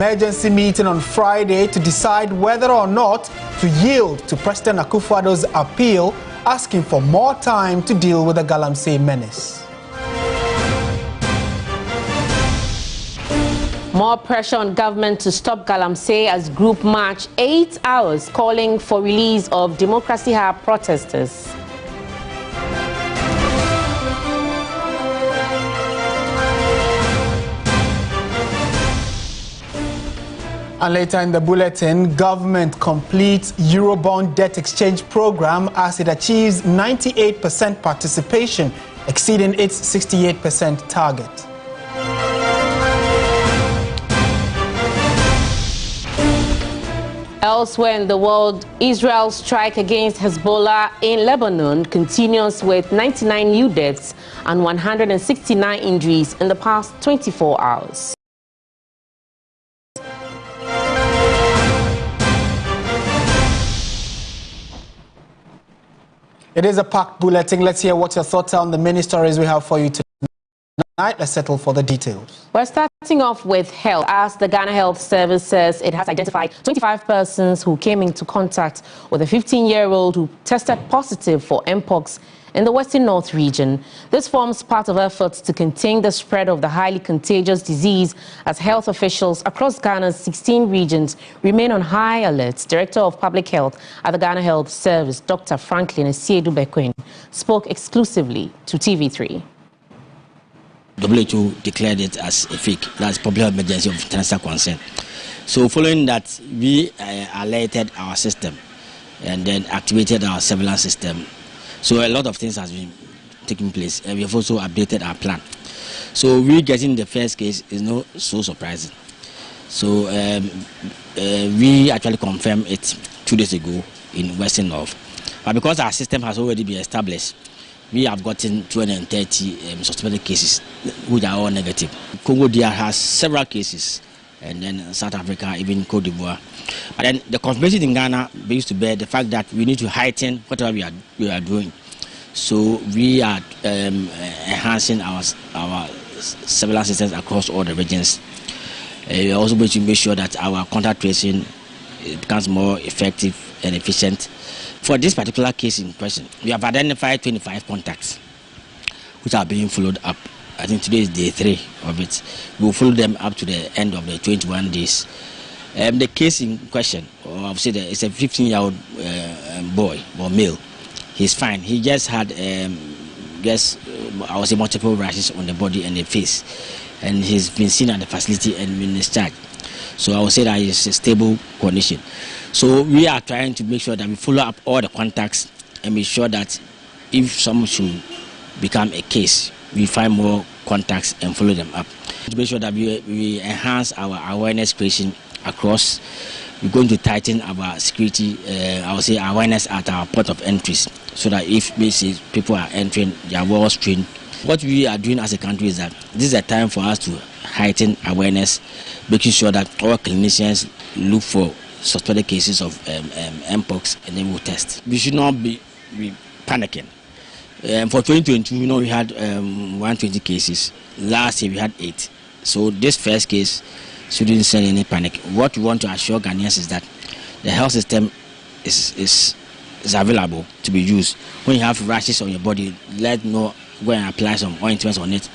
Emergency meeting on Friday to decide whether or not to yield to President Akufo-Addo's appeal asking for more time to deal with the Galamsey menace. More pressure on government to stop Galamsey as group march 8 hours calling for release of Democracy Hub protesters. And later in the bulletin, government completes Eurobond debt exchange program as it achieves 98% participation, exceeding its 68% target. Elsewhere in the world, Israel's strike against Hezbollah in Lebanon continues with 99 new deaths and 169 injuries in the past 24 hours. It is a packed bulletin. Let's hear what your thoughts are on the many stories we have for you tonight. Let's settle for the details. We're starting off with health. As the Ghana Health Service says, it has identified 25 persons who came into contact with a 15-year-old who tested positive for Mpox in the Western North region. This forms part of efforts to contain the spread of the highly contagious disease as health officials across Ghana's 16 regions remain on high alert. Director of Public Health at the Ghana Health Service, Dr. Franklin Esiedu-Bekwin, spoke exclusively to TV3. WHO declared it as a fake, that's public health emergency of international concern. So following that, we alerted our system and then activated our surveillance system. So a lot of things has been taking place, and we have also updated our plan. So we getting the first case is not so surprising. So we actually confirmed it 2 days ago in Western North. But because our system has already been established, we have gotten 230 suspected cases, which are all negative. Congo DR has several cases, and then South Africa, even Cote d'Ivoire. But then the confirmation in Ghana brings to bear the fact that we need to heighten whatever we are doing. So we are enhancing our surveillance systems across all the regions. We are also going to make sure that our contact tracing becomes more effective and efficient. For this particular case in question, we have identified 25 contacts which are being followed up. I think today is day 3 of it. We will follow them up to the end of the 21 days. The case in question, or I would say that it's a 15-year-old boy or male. He's fine. He just had, I would say, multiple rashes on the body and the face, and he's been seen at the facility and been discharged. So I would say that it's a stable condition. So we are trying to make sure that we follow up all the contacts and make sure that if someone should become a case, we find more contacts and follow them up. To make sure that we enhance our awareness creation across. We're going to tighten our security, I would say awareness at our port of entries, so that if people are entering, they are well trained. What we are doing as a country is that this is a time for us to heighten awareness, making sure that all clinicians look for suspected cases of Mpox and then we'll test. We should not be panicking. For 2022, we had 120 cases. Last year we had 8. So this first case shouldn't send any panic. What we want to assure Ghanaians is that the health system is available to be used. When you have rashes on your body, let know, go and apply some ointments on it.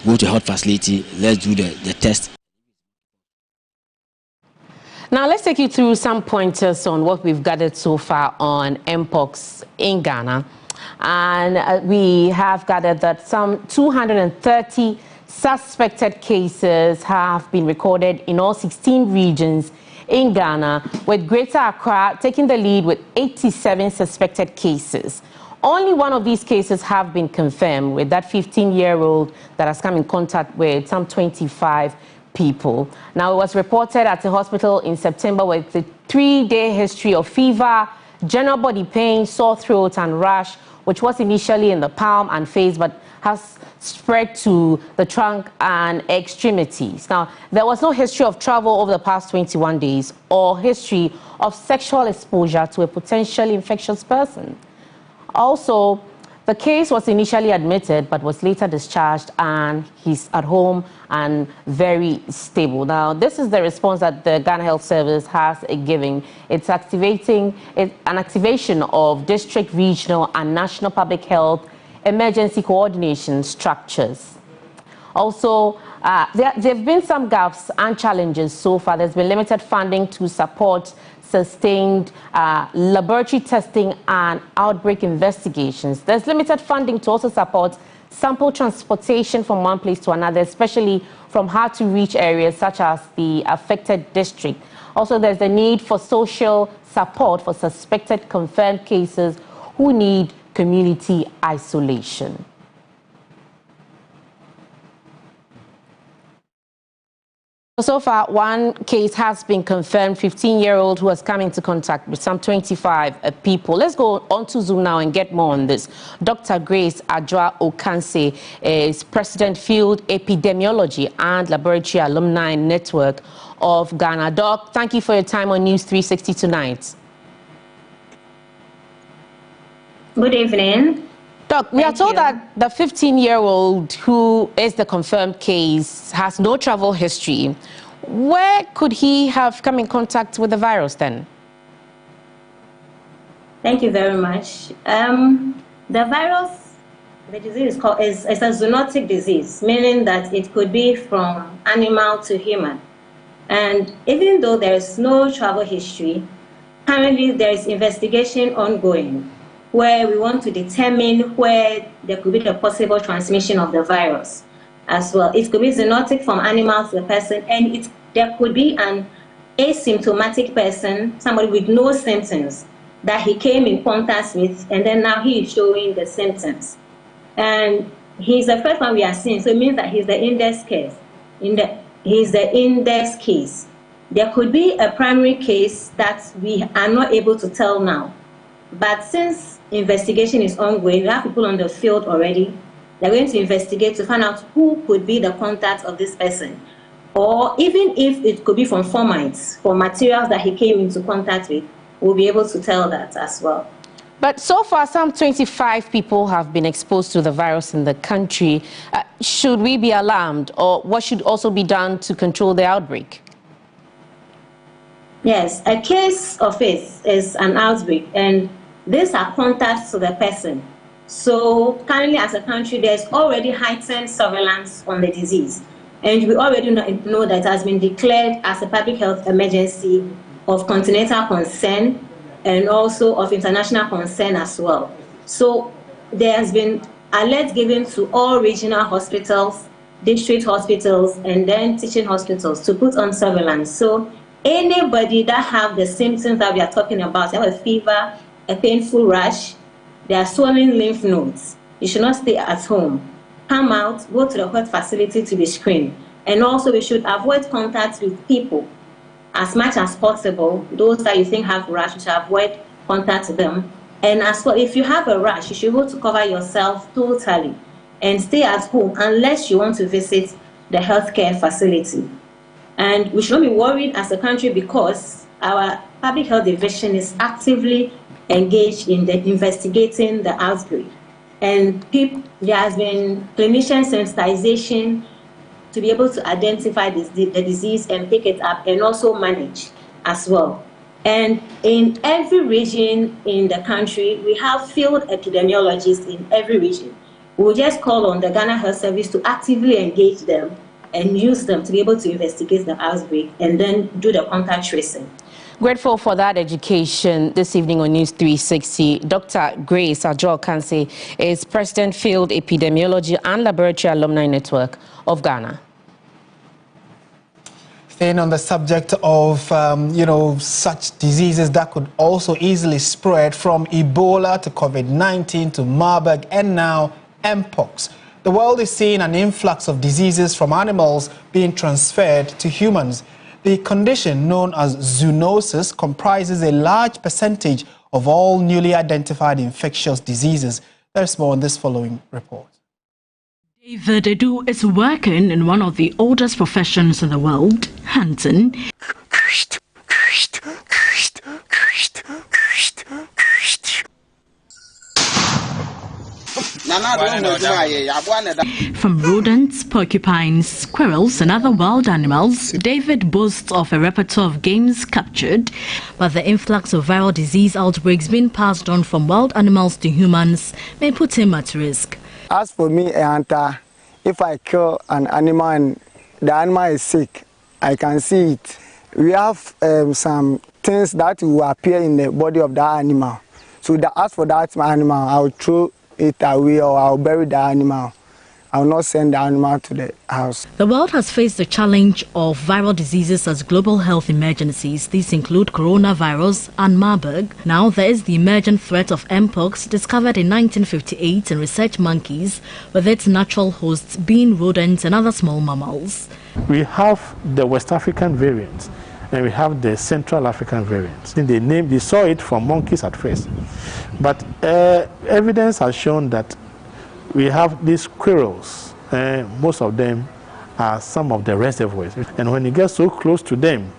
Go to a health facility, let's do the test. Now, let's take you through some pointers on what we've gathered so far on Mpox in Ghana. And we have gathered that some 230 suspected cases have been recorded in all 16 regions in Ghana, with Greater Accra taking the lead with 87 suspected cases. Only one of these cases have been confirmed, with that 15-year-old that has come in contact with some 25 people. Now, it was reported at the hospital in September with a 3-day history of fever, general body pain, sore throat and rash, which was initially in the palm and face but has spread to the trunk and extremities. Now, there was no history of travel over the past 21 days or history of sexual exposure to a potentially infectious person. Also, The case was initially admitted but was later discharged, and he's at home and very stable. Now, this is the response that the Ghana Health Service has given. It's an activation of district, regional and national public health emergency coordination structures. Also, there have been some gaps and challenges so far. There's been limited funding to support sustained laboratory testing and outbreak investigations. There's limited funding to also support sample transportation from one place to another, especially from hard-to-reach areas such as the affected district. Also, there's the need for social support for suspected confirmed cases who need community isolation. So far, one case has been confirmed, 15-year-old who has come into contact with some 25 people. Let's go on to Zoom now and get more on this. Dr. Grace Adjoa-Okanse is President, Field Epidemiology and Laboratory Alumni Network of Ghana. Doc, thank you for your time on News 360 tonight. Good evening. Doc, we are told that the 15-year-old who is the confirmed case has no travel history. Where could he have come in contact with the virus then? Thank you very much. The virus, the disease is a zoonotic disease, meaning that it could be from animal to human. And even though there is no travel history, currently there is investigation ongoing, where we want to determine where there could be the possible transmission of the virus as well. It could be zoonotic from animal to the person, and there could be an asymptomatic person, somebody with no symptoms, that he came in contact with, and then now he is showing the symptoms. And he's the first one we are seeing, so it means that he's the index case. He's the index case. There could be a primary case that we are not able to tell now. But since investigation is ongoing, we have people on the field already. They're going to investigate to find out who could be the contact of this person. Or even if it could be from fomites, from materials that he came into contact with, we'll be able to tell that as well. But so far, some 25 people have been exposed to the virus in the country. Should we be alarmed, or what should also be done to control the outbreak? Yes, a case of it is an outbreak, and these are contacts to the person. So currently as a country, there's already heightened surveillance on the disease. And we already know that it has been declared as a public health emergency of continental concern and also of international concern as well. So there has been alert given to all regional hospitals, district hospitals, and then teaching hospitals to put on surveillance. So anybody that have the symptoms that we are talking about, have a fever, a painful rash, there are swollen lymph nodes, you should not stay at home. Come out, go to the health facility to be screened. And also we should avoid contact with people as much as possible. Those that you think have rash, you should avoid contact with them. And as well, if you have a rash, you should go to cover yourself totally and stay at home unless you want to visit the healthcare facility. And we should not be worried as a country because our public health division is actively engaged in investigating the outbreak. And there has been clinician sensitization to be able to identify the disease and pick it up and also manage as well. And in every region in the country, we have field epidemiologists in every region. We'll just call on the Ghana Health Service to actively engage them and use them to be able to investigate the outbreak and then do the contact tracing. Grateful for that education this evening on News 360. Dr. Grace Adjoa-Okanse is President, Field Epidemiology and Laboratory Alumni Network of Ghana. Staying on the subject of, such diseases that could also easily spread, from Ebola to COVID-19 to Marburg and now Mpox. The world is seeing an influx of diseases from animals being transferred to humans. The condition, known as zoonosis, comprises a large percentage of all newly identified infectious diseases. There's more on this following report. David Edu is working in one of the oldest professions in the world, hunting. From rodents, porcupines, squirrels and other wild animals, David boasts of a repertoire of games captured, but the influx of viral disease outbreaks being passed on from wild animals to humans may put him at risk. As for me, if I kill an animal and the animal is sick, I can see it. We have some things that will appear in the body of that animal. So as for that animal, I'll throw it away or I'll bury the animal. I'll not send the animal to the house. The world has faced the challenge of viral diseases as global health emergencies. These include coronavirus and Marburg. Now there is the emergent threat of Mpox, discovered in 1958 in research monkeys, with its natural hosts being rodents and other small mammals. We have the West African variant and we have the Central African variant. They saw it from monkeys at first, but evidence has shown that we have these squirrels, most of them are some of the reservoirs. And when you get so close to them,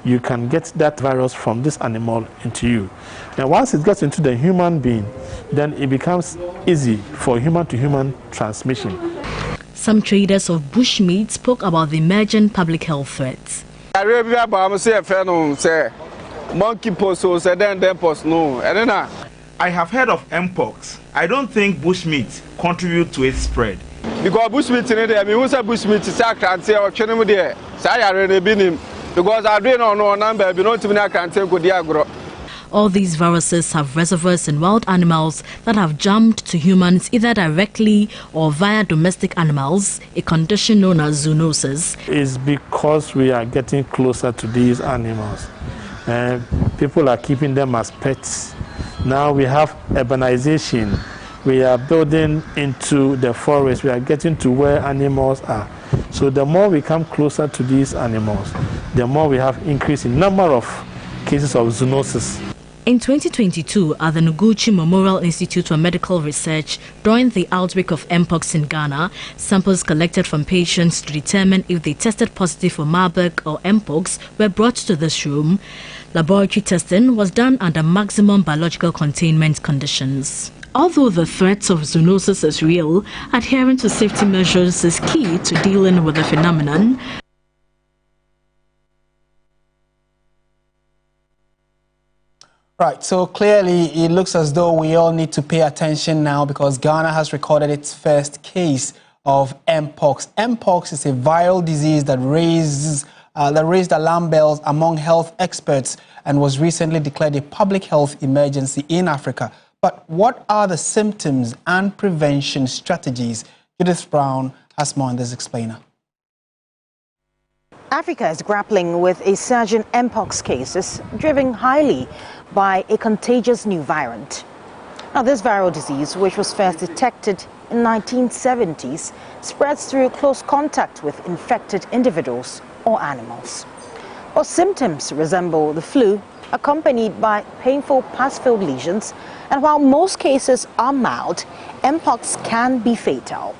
you can get that virus from this animal into you. And once it gets into the human being, then it becomes easy for human-to-human transmission. Some traders of bushmeat spoke about the emerging public health threats. I have heard of Mpox. I don't think bushmeat contribute to its spread. Because bushmeat in there, I mean, who's a bushmeat is a can't say or channel there. Say I already been him. Because I don't know number, but not even I can't say good agro. All these viruses have reservoirs in wild animals that have jumped to humans either directly or via domestic animals, a condition known as zoonosis. It's because we are getting closer to these animals. People are keeping them as pets. Now we have urbanization. We are building into the forest. We are getting to where animals are. So the more we come closer to these animals, the more we have increase in number of cases of zoonosis. In 2022, at the Noguchi Memorial Institute for Medical Research, during the outbreak of Mpox in Ghana, samples collected from patients to determine if they tested positive for Marburg or Mpox were brought to this room. Laboratory testing was done under maximum biological containment conditions. Although the threat of zoonosis is real, adhering to safety measures is key to dealing with the phenomenon. Right, so clearly it looks as though we all need to pay attention now because Ghana has recorded its first case of Mpox. Mpox is a viral disease that raised alarm bells among health experts and was recently declared a public health emergency in Africa. But what are the symptoms and prevention strategies? Judith Brown has more on this explainer. Africa is grappling with a surge in Mpox cases, driven highly by a contagious new variant. Now, this viral disease, which was first detected in 1970s, spreads through close contact with infected individuals or animals. Or symptoms resemble the flu, accompanied by painful pus-filled lesions, and while most cases are mild, Mpox can be fatal.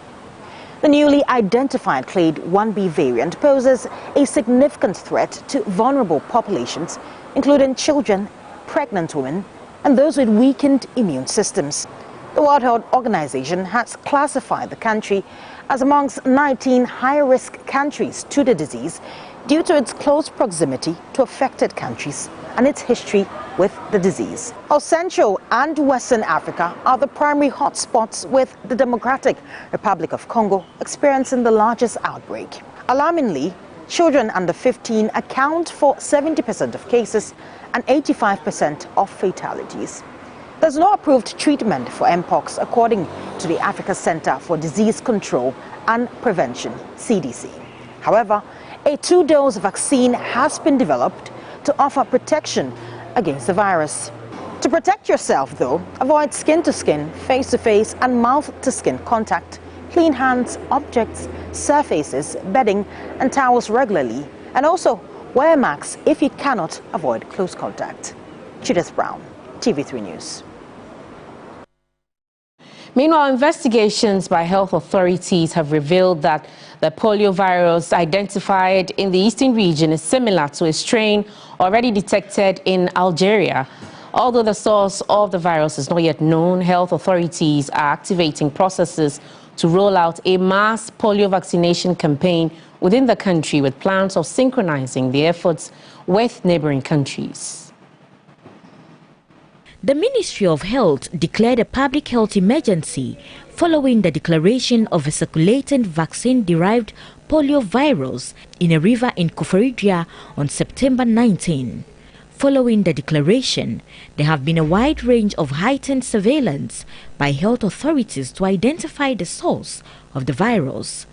The newly identified Clade 1b variant poses a significant threat to vulnerable populations, including children, pregnant women, and those with weakened immune systems. The World Health Organization has classified the country as amongst 19 high-risk countries to the disease due to its close proximity to affected countries and its history with the disease. While Central and Western Africa are the primary hotspots, with the Democratic Republic of Congo experiencing the largest outbreak. Alarmingly, children under 15 account for 70% of cases and 85% of fatalities. There's no approved treatment for Mpox, according to the Africa Center for Disease Control and Prevention, CDC. However, a 2-dose vaccine has been developed to offer protection against the virus. To protect yourself, though, avoid skin-to-skin, face-to-face and mouth-to-skin contact, clean hands, objects, surfaces, bedding and towels regularly, and also wear masks if you cannot avoid close contact. Judith Brown, TV3 News. Meanwhile, investigations by health authorities have revealed that the polio virus identified in the eastern region is similar to a strain already detected in Algeria. Although the source of the virus is not yet known, health authorities are activating processes to roll out a mass polio vaccination campaign within the country with plans of synchronizing the efforts with neighboring countries. The Ministry of Health declared a public health emergency following the declaration of a circulating vaccine-derived polio virus in a river in Koforidua on September 19. Following the declaration, there have been a wide range of heightened surveillance by health authorities to identify the source of the virus.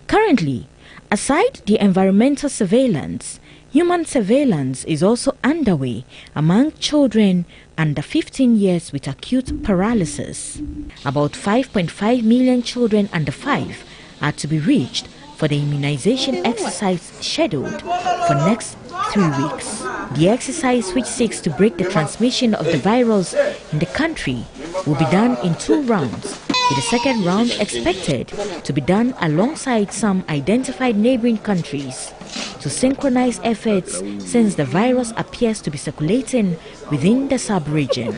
Currently, aside the environmental surveillance, human surveillance is also underway among children under 15 years with acute paralysis. About 5.5 million children under 5 are to be reached for the immunization exercise scheduled for next 3 weeks. The exercise, which seeks to break the transmission of the virus in the country, will be done in 2 rounds, with the second round expected to be done alongside some identified neighboring countries to synchronize efforts since the virus appears to be circulating within the sub-region.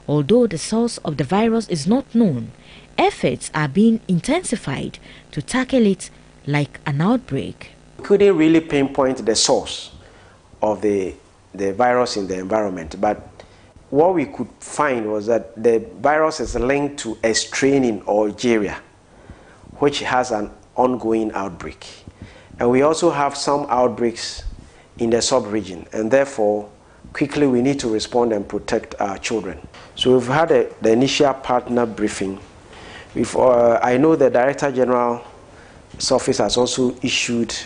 Although the source of the virus is not known, efforts are being intensified to tackle it like an outbreak. We couldn't really pinpoint the source of the virus in the environment, but what we could find was that the virus is linked to a strain in Algeria, which has an ongoing outbreak. And we also have some outbreaks in the sub-region, and therefore, quickly we need to respond and protect our children. So we've had the initial partner briefing. I know the Director General's office has also issued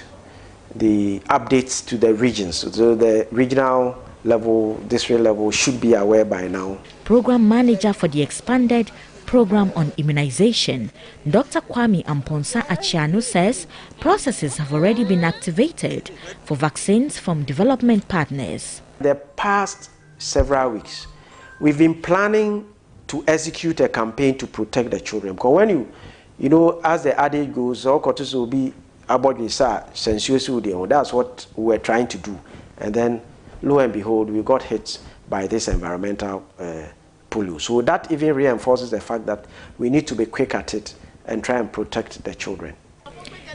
the updates to the regions. So the regional level, district level should be aware by now. Program Manager for the expanded program on immunization, Dr. Kwame Amponsa Achiano, says processes have already been activated for vaccines from development partners. The past several weeks, we've been planning to execute a campaign to protect the children. Because when you know, as the adage goes, all courses will be about this, that's what we're trying to do. And then, lo and behold, we got hit by this environmental polio. So that even reinforces the fact that we need to be quick at it and try and protect the children.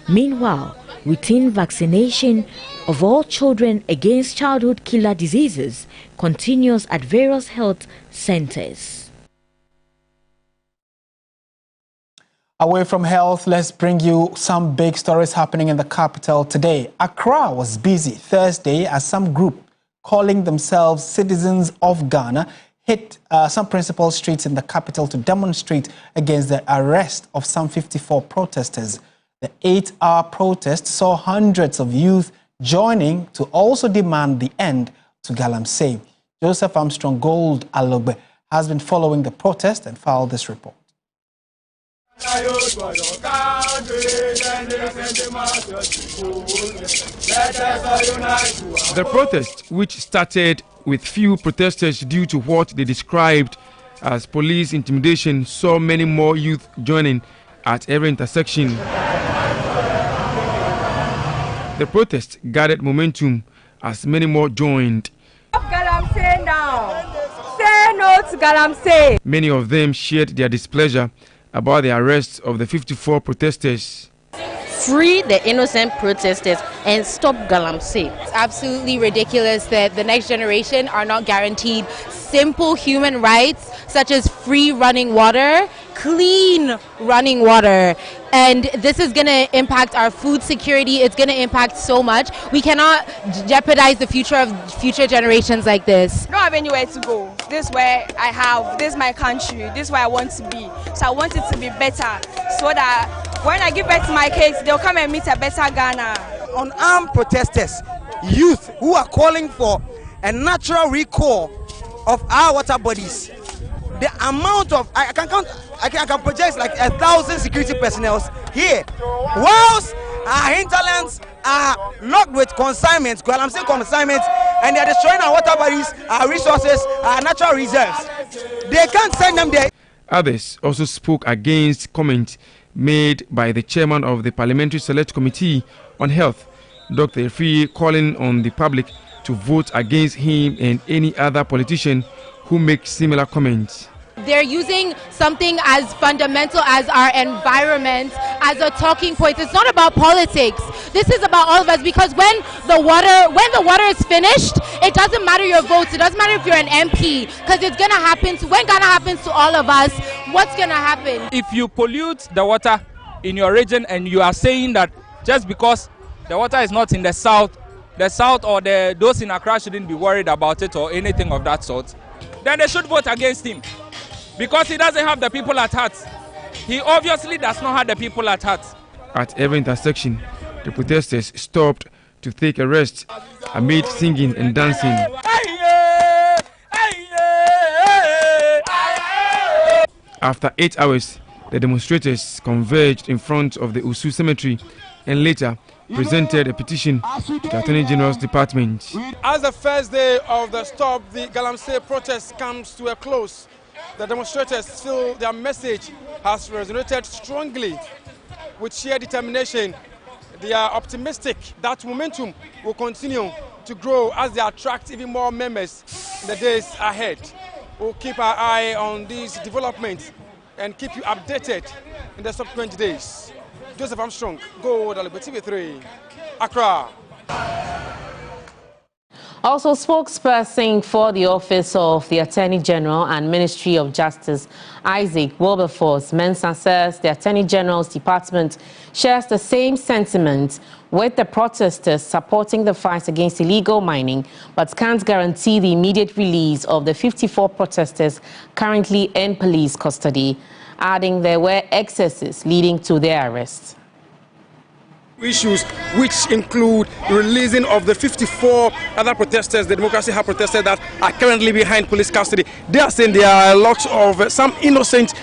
Meanwhile, routine vaccination of all children against childhood killer diseases continues at various health centers. Away from health, let's bring you some big stories happening in the capital today. Accra was busy Thursday as some group calling themselves Citizens of Ghana hit some principal streets in the capital to demonstrate against the arrest of some 54 protesters. The 8-hour protest saw hundreds of youth joining to also demand the end to Galamsey. Joseph Armstrong Gold Alogbe has been following the protest and filed this report. The protest, which started with few protesters due to what they described as police intimidation, saw many more youth joining at every intersection. The protest gathered momentum as many more joined. Galamsey now. Say no to Galamsey. Many of them shared their displeasure about the arrest of the 54 protesters. Free the innocent protesters and stop Galamsey. It's absolutely ridiculous that the next generation are not guaranteed simple human rights such as free running water, clean running water. And this is going to impact our food security. It's going to impact so much. We cannot jeopardize the future of future generations like this. I don't have anywhere to go. This is where I have, this is my country, this is where I want to be. So I want it to be better so that when I give birth to my kids, they'll come and meet a better Ghana. Unarmed protesters, youth who are calling for a natural recall of our water bodies. The amount of, I can project like 1,000 security personnel here. Whilst our hinterlands are locked with consignments, Galamsey consignments, and they are destroying our water bodies, our resources, our natural reserves. They can't send them there. Others also spoke against comments made by the chairman of the Parliamentary Select Committee on Health, Dr. Efie, calling on the public to vote against him and any other politician who make similar comments. They're using something as fundamental as our environment as a talking point. It's not about politics. This is about all of us, because when the water is finished, it doesn't matter your votes. It doesn't matter if you're an MP, because it's gonna happen to, when Ghana happens to all of us, what's gonna happen? If you pollute the water in your region and you are saying that just because the water is not in the south or those in Accra shouldn't be worried about it or anything of that sort, then they should vote against him. Because he doesn't have the people at heart. He obviously does not have the people at heart. At every intersection, the protesters stopped to take a rest amid singing and dancing. After 8 hours, the demonstrators converged in front of the Usu Cemetery and later presented a petition to the Attorney General's department. As the first day of the stop, the Galamsey protest comes to a close. The demonstrators feel their message has resonated strongly. With sheer determination, they are optimistic that momentum will continue to grow as they attract even more members in the days ahead. We'll keep our eye on these developments and keep you updated in the subsequent days. Joseph Armstrong, Go TV3, Accra. Also, spokesperson for the Office of the Attorney General and Ministry of Justice, Isaac Wilberforce Mensah, says the Attorney General's department shares the same sentiment with the protesters supporting the fight against illegal mining, but can't guarantee the immediate release of the 54 protesters currently in police custody, adding there were excesses leading to their arrest. Issues which include releasing of the 54 other protesters, the Democracy Hub protesters that are currently behind police custody. They are saying there are lots of some innocent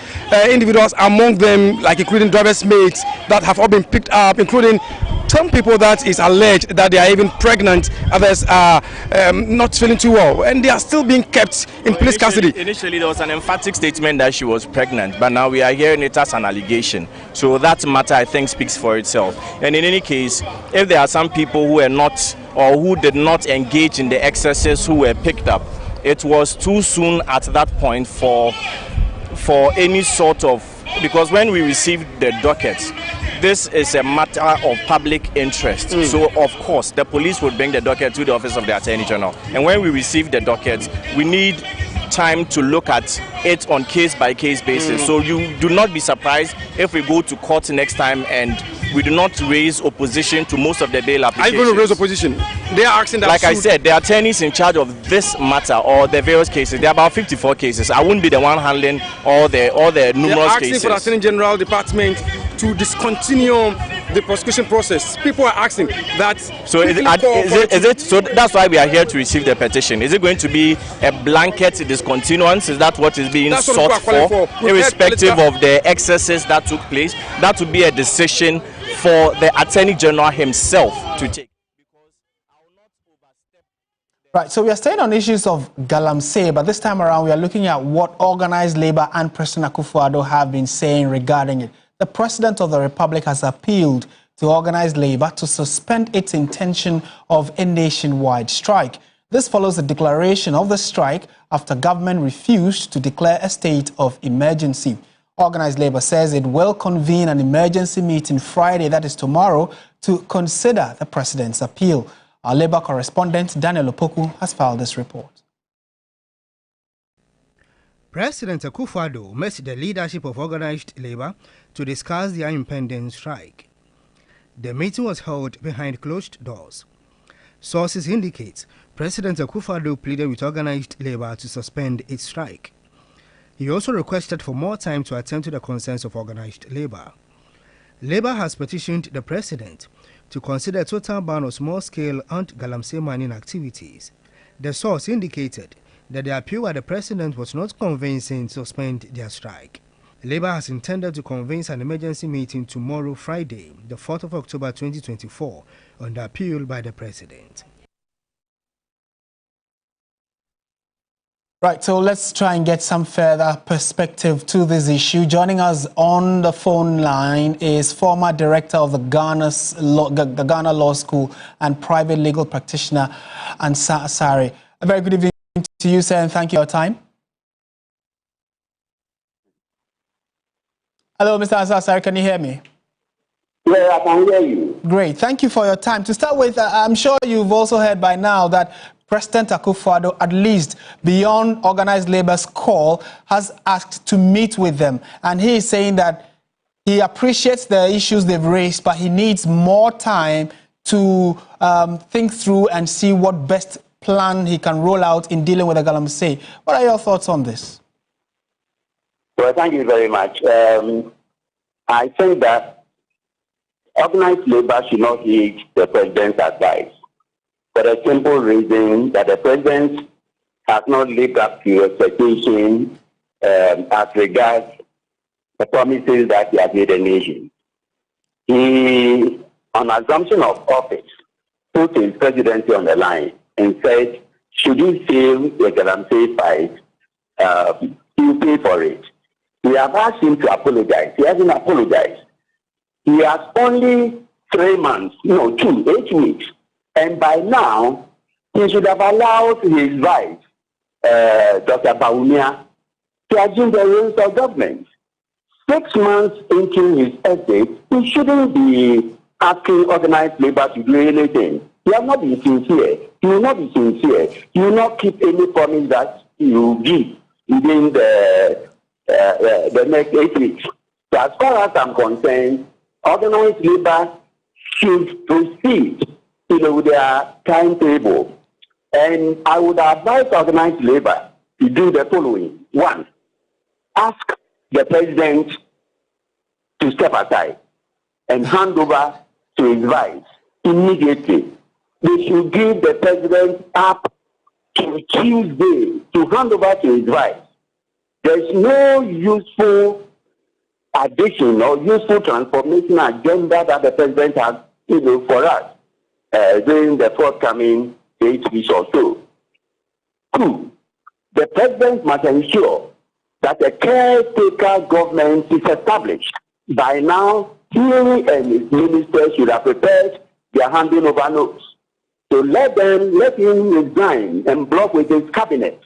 individuals among them, like including drivers' mates that have all been picked up, including some people that is alleged that they are even pregnant, others are not feeling too well, and they are still being kept in police custody. Initially, there was an emphatic statement that she was pregnant, but now we are hearing it as an allegation. So that matter, I think, speaks for itself. And in any case, if there are some people who are not or who did not engage in the excesses who were picked up, it was too soon at that point for any sort of, because when we received the docket, this is a matter of public interest. So, of course, the police would bring the docket to the Office of the Attorney General. And when we receive the docket, we need time to look at it on case-by-case basis. So you do not be surprised if we go to court next time and we do not raise opposition to most of the bail applications. Are you going to raise opposition? They are asking that. Like I said, the attorneys in charge of this matter or the various cases, there are about 54 cases. I wouldn't be the one handling all the numerous cases. They are asking for the Attorney General Department to discontinue the prosecution process. People are asking that. So is it? So that's why we are here to receive the petition. Is it going to be a blanket discontinuance? Is that what is being sought for? Irrespective of the excesses that took place, that would be a decision for the Attorney General himself to take. Right, so we are staying on issues of Galamsey, but this time around we are looking at what organized labor and President Akufo-Addo have been saying regarding it. The President of the Republic has appealed to organized labor to suspend its intention of a nationwide strike. This follows the declaration of the strike after government refused to declare a state of emergency. Organized labor says it will convene an emergency meeting Friday, that is tomorrow, to consider the president's appeal. Our labor correspondent Daniel Opoku has filed this report. President Akufo-Addo met the leadership of organized labor to discuss their impending strike. The meeting was held behind closed doors. Sources indicate President Akufo-Addo pleaded with organized labor to suspend its strike. He also requested for more time to attend to the concerns of organized labor. Labor has petitioned the president to consider a total ban on small-scale and Galamsey mining activities. The source indicated that the appeal by the president was not convincing to suspend their strike. Labor has intended to convene an emergency meeting tomorrow, Friday, the 4th of October 2024, on the appeal by the president. Right, so let's try and get some further perspective to this issue. Joining us on the phone line is former director of the Ghana Law School and private legal practitioner, Ansah Asare. A very good evening to you, sir, and thank you for your time. Hello, Mr. Asasari, can you hear me? Yeah, I can hear you. Great. Thank you for your time. To start with, I'm sure you've also heard by now that President Akufo-Addo, at least beyond organized labor's call, has asked to meet with them. And he is saying that he appreciates the issues they've raised, but he needs more time to think through and see what best plan he can roll out in dealing with the Galamsey. What are your thoughts on this? Well, thank you very much. I think that organized labor should not heed the president's advice for the simple reason that the president has not lived up to expectation as regards the promises that he has made the nation. He, on assumption of office, put his presidency on the line and said, should he fail the Galamsey fight, he'll pay for it. We have asked him to apologize. He hasn't apologized. He has only 3 months, 8 weeks. And by now, he should have allowed his wife, Dr. Baumia, to assume the reins of government. 6 months into his estate, he shouldn't be asking organized labor to do anything. He has not been sincere. He will not be sincere. He will not keep any promise that he will give within the next 8 weeks. So as far as I'm concerned, organized labor should proceed with their timetable. And I would advise organized labor to do the following. 1, ask the president to step aside and hand over to his vice immediately. They should give the president up to Tuesday to hand over to his vice. There's no useful addition or useful transformation agenda that the president has for us during the forthcoming 8 weeks or so. 2, the president must ensure that a caretaker government is established. By now, he and his ministers should have prepared their handing over notes. So let him resign and block with his cabinet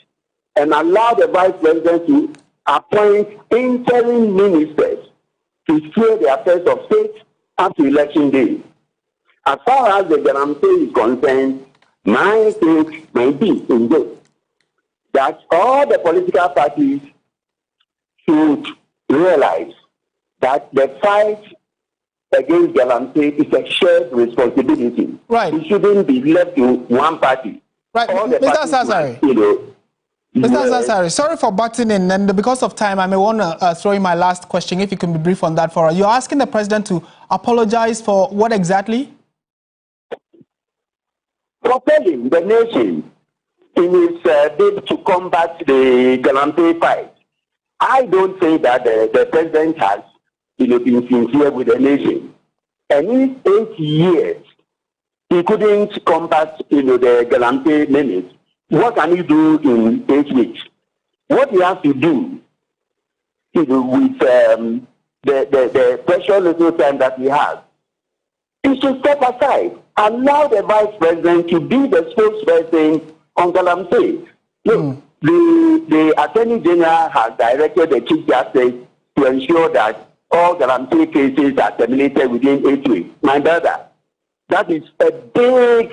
and allow the vice president to appoint interim ministers to steer the affairs of state up to election day. As far as the Galamsey is concerned, my take may be in this, that all the political parties should realize that the fight against Galamsey is a shared responsibility. Right. It shouldn't be left to one party. Right, Mr. Asasari. Mr. Asasari, sorry for butting in, and because of time, I may want to throw in my last question, if you can be brief on that for us. You're asking the president to apologize for what exactly? For failing the nation in his bid to combat the Galamsey fight. I don't think that the president has been sincere with the nation. And in 8 years, he couldn't combat the Galamsey menace. What can he do in 8 weeks? What he has to do with the precious little time that he has is to step aside, allow the vice president to be the spokesperson on Galamsey. Look, the Attorney General has directed the Chief Justice to ensure that all Galamsey cases are terminated within 8 weeks. My brother, that is a big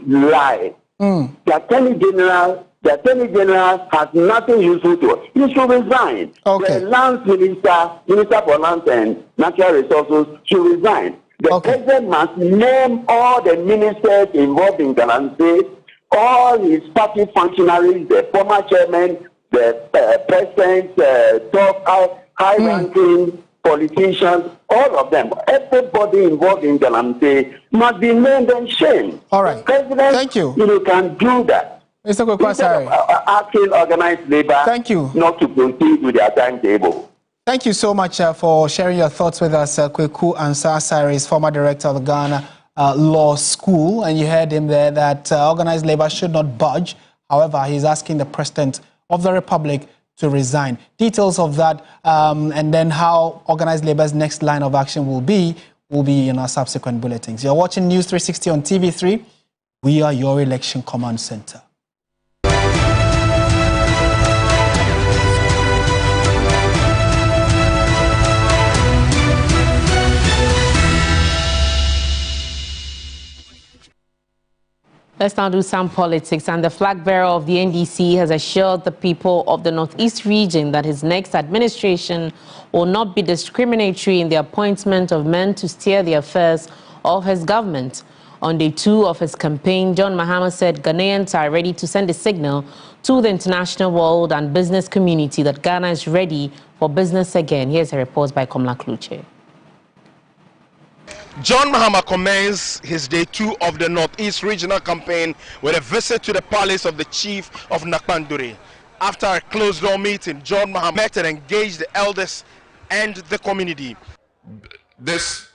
lie. The Attorney General has nothing useful to us. He should resign. Okay. The Lands Minister for Lands and Natural Resources should resign. The president must name all the ministers involved in Galamsey, all his party functionaries, the former chairman, the president, top high-ranking politicians, all of them, everybody involved in Galamsey must be named and shamed. All right. The president, thank you. Can do that. Mr. Kwakwasari. Asking organized labor not to proceed with their timetable. Thank you so much for sharing your thoughts with us. Kweku Ansah is former director of the Ghana Law School, and you heard him there that organized labor should not budge. However, he's asking the president of the republic to resign. Details of that and then how organized labor's next line of action will be in our subsequent bulletins. You're watching News 360 on TV3. We are your election command center. Let's now do some politics. And the flag bearer of the NDC has assured the people of the Northeast region that his next administration will not be discriminatory in the appointment of men to steer the affairs of his government. On day 2 of his campaign, John Mahama said Ghanaians are ready to send a signal to the international world and business community that Ghana is ready for business again. Here's a report by Komla Kluche. John Mahama commenced his day 2 of the Northeast Regional Campaign with a visit to the palace of the Chief of Nakpanduri. After a closed-door meeting, John Mahama met and engaged the elders and the community. This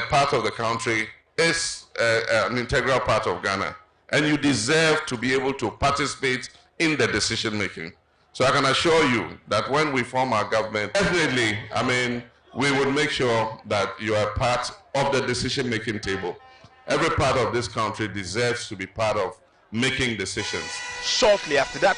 part of the country is an integral part of Ghana, and you deserve to be able to participate in the decision-making. So I can assure you that when we form our government, definitely, we would make sure that you are part of the decision-making table. Every part of this country deserves to be part of making decisions. Shortly after that,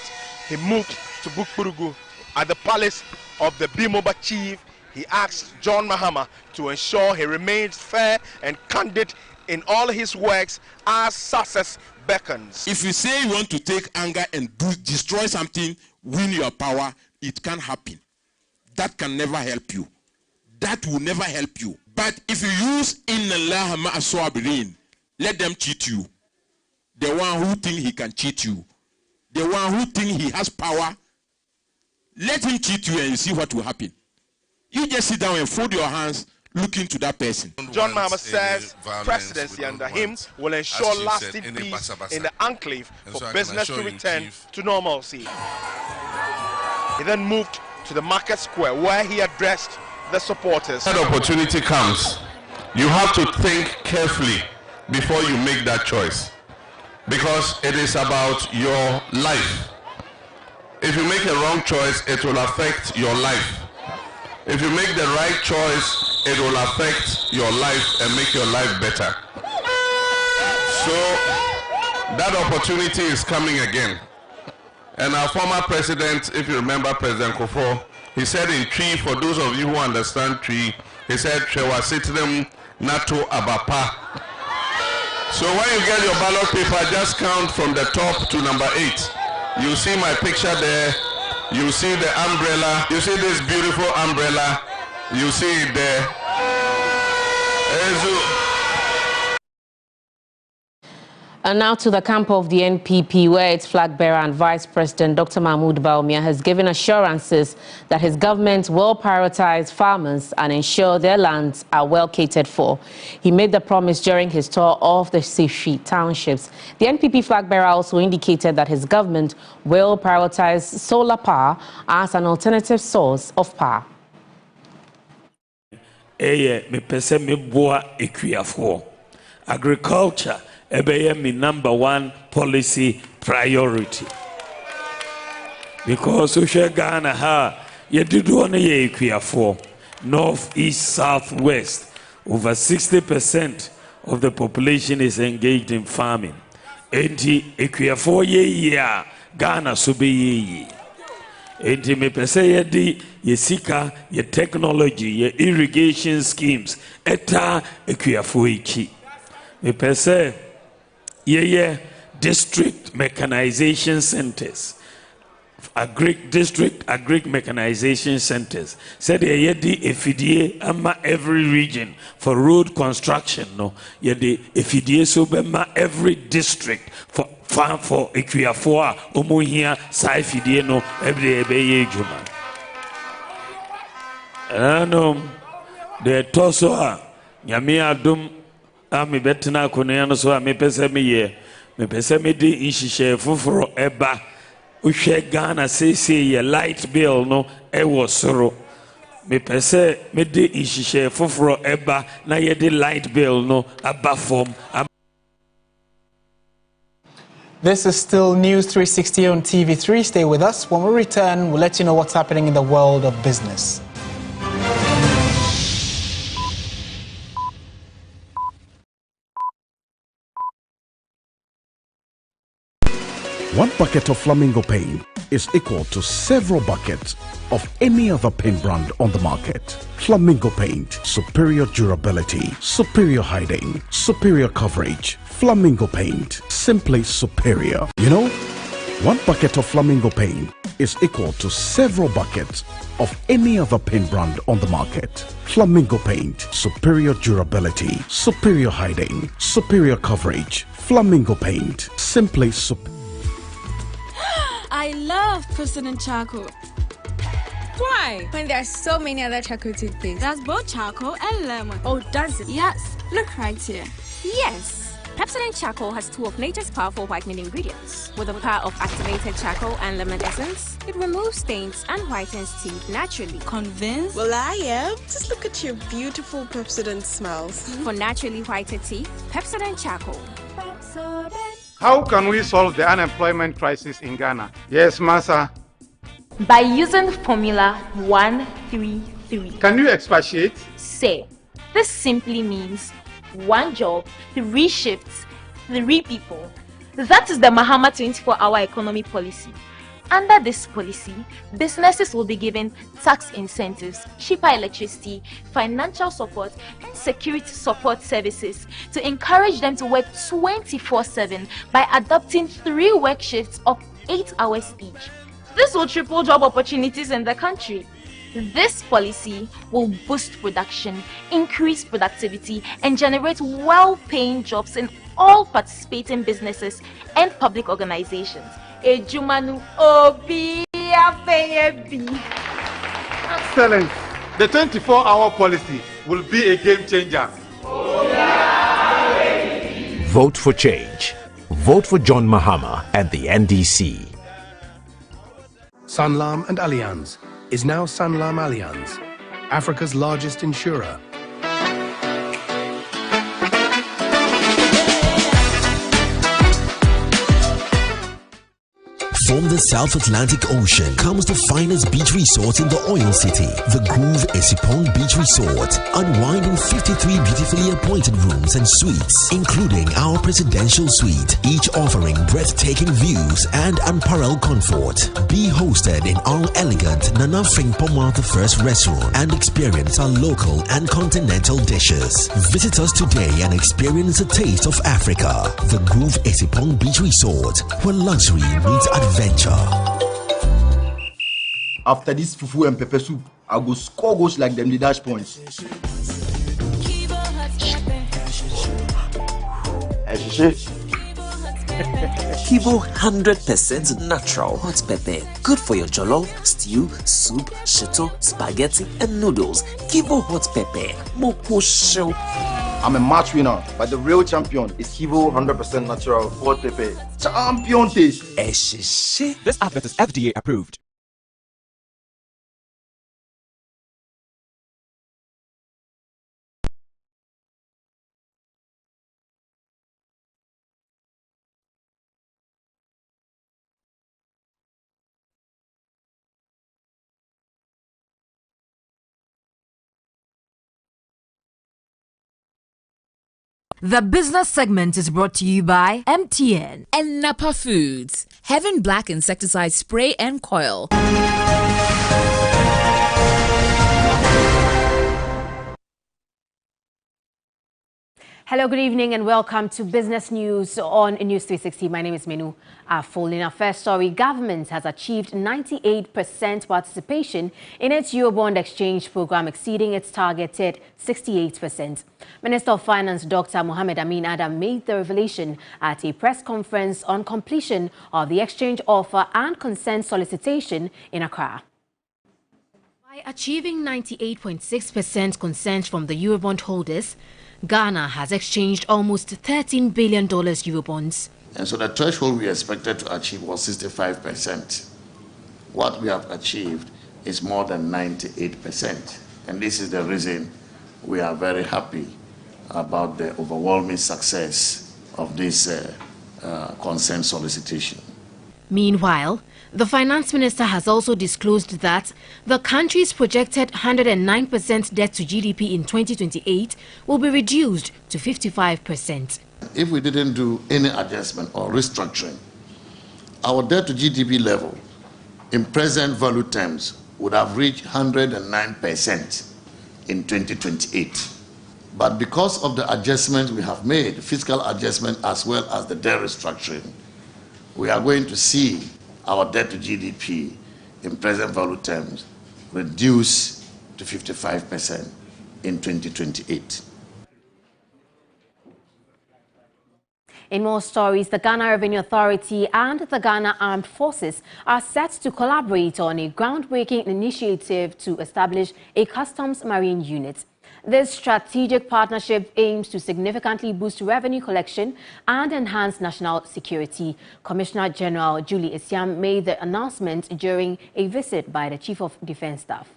he moved to Bukburugu. At the palace of the Bimoba chief, he asked John Mahama to ensure he remains fair and candid in all his works as success beckons. If you say you want to take anger and destroy something, win your power, it can happen. That can never help you. That will never help you. But if you use in Allah ma'aswabirin, let them cheat you. The one who think he can cheat you, the one who think he has power, let him cheat you and you see what will happen. You just sit down and fold your hands, look into that person. John Mahama says presidency under him will ensure lasting peace in the enclave for business to return to normalcy. He then moved to the market square where he addressed the supporters. When that opportunity comes, you have to think carefully before you make that choice, because it is about your life. If you make a wrong choice, it will affect your life. If you make the right choice, it will affect your life and make your life better. So that opportunity is coming again. And our former president, if you remember President Kofo, he said in Tree, for those of you who understand Tree, he said, Trewa Sitnem Nato Abapa. So when you get your ballot paper, just count from the top to number 8. You see my picture there. You see the umbrella. You see this beautiful umbrella. You see it there. And now to the camp of the NPP, where its flag bearer and Vice President Dr. Mahmoud Bawumia has given assurances that his government will prioritize farmers and ensure their lands are well catered for. He made the promise during his tour of the Sishi townships. The NPP flag bearer also indicated that his government will prioritize solar power as an alternative source of power. Agriculture ebeye mi #1 policy priority, because we Ghana ha yedido na ye ekuafo north, east, south, west. Over 60% of the population is engaged in farming. Enti ekuafo ye ya Ghana so be ye. Enti me pese ye di ye sika ye technology ye irrigation schemes eta ekuafo ichi. Me pese ye district mechanization centers, district agri mechanization centers. Said ye di efidie ama every region for road construction. No, ye di efidie so be ma every district for farm for ekuafo a omo hia sa efidie no every ebe ye juma. The toso a nyame adom ami betena kono no so a mepese me ye mepese me di inshishe foforo eba uhwe Ghana say ye light bill no e wo soro mepese me di inshishe foforo eba na ye di light bill no aba form. This is still News 360 on TV3. Stay with us. When we return, we'll let you know what's happening in the world of business. 1 bucket of Flamingo paint is equal to several buckets of any other paint brand on the market. Flamingo paint, superior durability, superior hiding, superior coverage. Flamingo paint, simply superior. You know, 1 bucket of Flamingo paint is equal to several buckets of any other paint brand on the market. Flamingo paint, superior durability, superior hiding, superior coverage. Flamingo paint, simply superior. I love President Charcoal. Why? When there are so many other charcoal toothpaste. That's both charcoal and lemon. Oh, does it? Yes. Look right here. Yes. Pepsodent Charcoal has 2 of nature's powerful whitening ingredients. With the power of activated charcoal and lemon essence, it removes stains and whitens teeth naturally. Convinced? Well, I am. Just look at your beautiful Pepsodent smiles. For naturally whiter teeth, Pepsodent Charcoal. How can we solve the unemployment crisis in Ghana? Yes, Massa. By using formula 133. Can you expatiate? Say, this simply means 1 job, 3 shifts, 3 people. That is the Mahama 24-hour economy policy. Under this policy, businesses will be given tax incentives, cheaper electricity, financial support, and security support services to encourage them to work 24/7 by adopting 3 work shifts of 8 hours each. This will triple job opportunities in the country. This policy will boost production, increase productivity, and generate well-paying jobs in all participating businesses and public organizations. Excellent. The 24-hour policy will be a game changer. Vote for change. Vote for John Mahama and the NDC. Sanlam and Allianz is now Sanlam Allianz, Africa's largest insurer. From the South Atlantic Ocean comes the finest beach resort in the oil city, the Groove Esipong Beach Resort. Unwind in 53 beautifully appointed rooms and suites, including our presidential suite, each offering breathtaking views and unparalleled comfort. Be hosted in our elegant Nana Frimpong the First restaurant and experience our local and continental dishes. Visit us today and experience a taste of Africa. The Groove Esipong Beach Resort, where luxury meets adventure. After this fufu and pepper soup, I go score goals like them the dash points. Kivo 100% natural hot pepper. Good for your jollof, stew, soup, shito, spaghetti, and noodles. Kivo hot pepper. Moko show. I'm a match winner, but the real champion is Kivo 100% natural hot pepper. Champion taste. This advert is FDA approved. The business segment is brought to you by MTN and Napa Foods. Heaven Black Insecticide Spray and Coil. Hello, good evening and welcome to Business News on News360. My name is Menu Afol. In our first story, government has achieved 98% participation in its Eurobond exchange program, exceeding its targeted 68%. Minister of Finance Dr. Mohamed Amin Adam made the revelation at a press conference on completion of the exchange offer and consent solicitation in Accra. By achieving 98.6% consent from the Eurobond holders, Ghana has exchanged almost $13 billion Eurobonds. And so the threshold we expected to achieve was 65%. What we have achieved is more than 98%. And this is the reason we are very happy about the overwhelming success of this consent solicitation. Meanwhile, the finance minister has also disclosed that the country's projected 109% debt to GDP in 2028 will be reduced to 55%. If we didn't do any adjustment or restructuring, our debt to GDP level in present value terms would have reached 109% in 2028. But because of the adjustments we have made, fiscal adjustment as well as the debt restructuring, we are going to see our debt to GDP in present value terms reduce to 55% in 2028. In more stories, the Ghana Revenue Authority and the Ghana Armed Forces are set to collaborate on a groundbreaking initiative to establish a customs marine unit. This strategic partnership aims to significantly boost revenue collection and enhance national security. Commissioner General Julie Esiam made the announcement during a visit by the Chief of Defence Staff.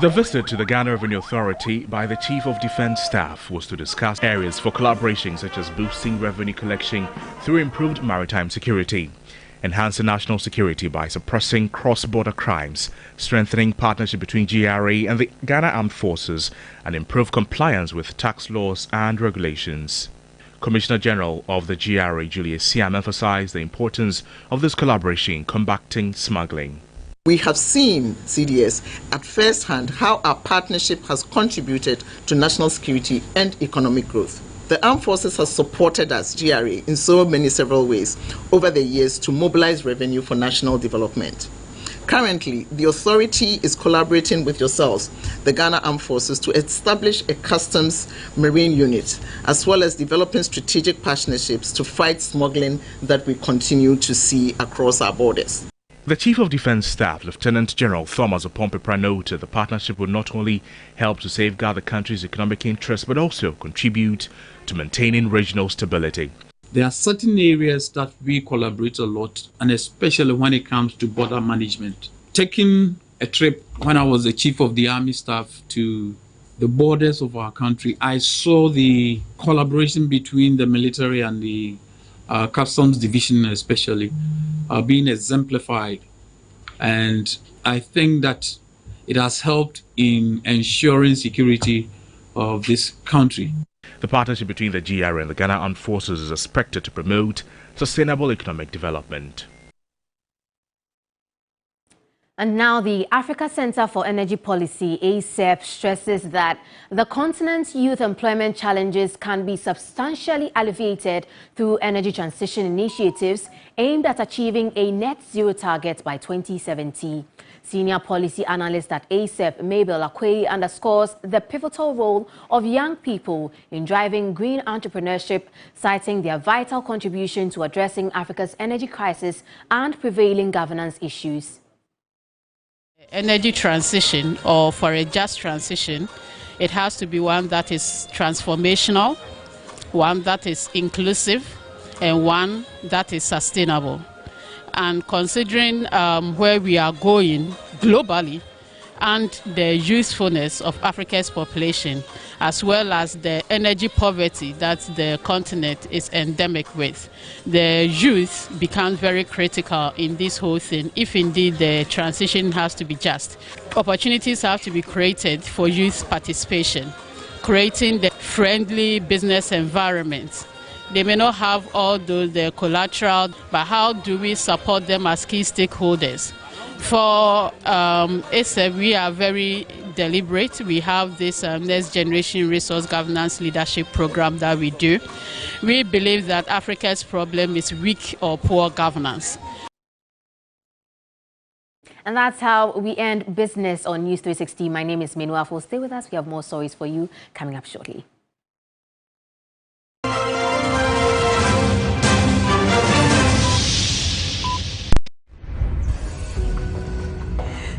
The visit to the Ghana Revenue Authority by the Chief of Defence Staff was to discuss areas for collaboration such as boosting revenue collection through improved maritime security, enhancing national security by suppressing cross-border crimes, strengthening partnership between GRA and the Ghana Armed Forces, and improve compliance with tax laws and regulations. Commissioner General of the GRA, Julie Esiam, emphasized the importance of this collaboration in combating smuggling. We have seen, CDS, at first hand how our partnership has contributed to national security and economic growth. The Armed Forces has supported us, GRA, in so many several ways over the years to mobilize revenue for national development. Currently, the authority is collaborating with yourselves, the Ghana Armed Forces, to establish a customs marine unit, as well as developing strategic partnerships to fight smuggling that we continue to see across our borders. The Chief of Defence Staff, Lieutenant General Thomas Opompepra, noted the partnership will not only help to safeguard the country's economic interests, but also contribute to maintaining regional stability. There are certain areas that we collaborate a lot, and especially when it comes to border management. Taking a trip when I was the Chief of the Army Staff to the borders of our country, I saw the collaboration between the military and the Customs Division especially being exemplified, and I think that it has helped in ensuring security of this country. The partnership between the GRA and the Ghana Armed Forces is expected to promote sustainable economic development. And now the Africa Center for Energy Policy, ACEP, stresses that the continent's youth employment challenges can be substantially alleviated through energy transition initiatives aimed at achieving a net zero target by 2070. Senior policy analyst at ACEP, Mabel Akwe, underscores the pivotal role of young people in driving green entrepreneurship, citing their vital contribution to addressing Africa's energy crisis and prevailing governance issues. Energy transition, or for a just transition, it has to be one that is transformational, one that is inclusive, and one that is sustainable. And considering where we are going globally and the usefulness of Africa's population, as well as the energy poverty that the continent is endemic with, the youth becomes very critical in this whole thing, if indeed the transition has to be just. Opportunities have to be created for youth participation, creating the friendly business environment. They may not have all the collateral, but how do we support them as key stakeholders? For ACEP, we are very deliberate. We have this Next Generation Resource Governance Leadership Program that we do. We believe that Africa's problem is weak or poor governance. And that's how we end business on News 360. My name is Menuafo. Stay with us. We have more stories for you coming up shortly.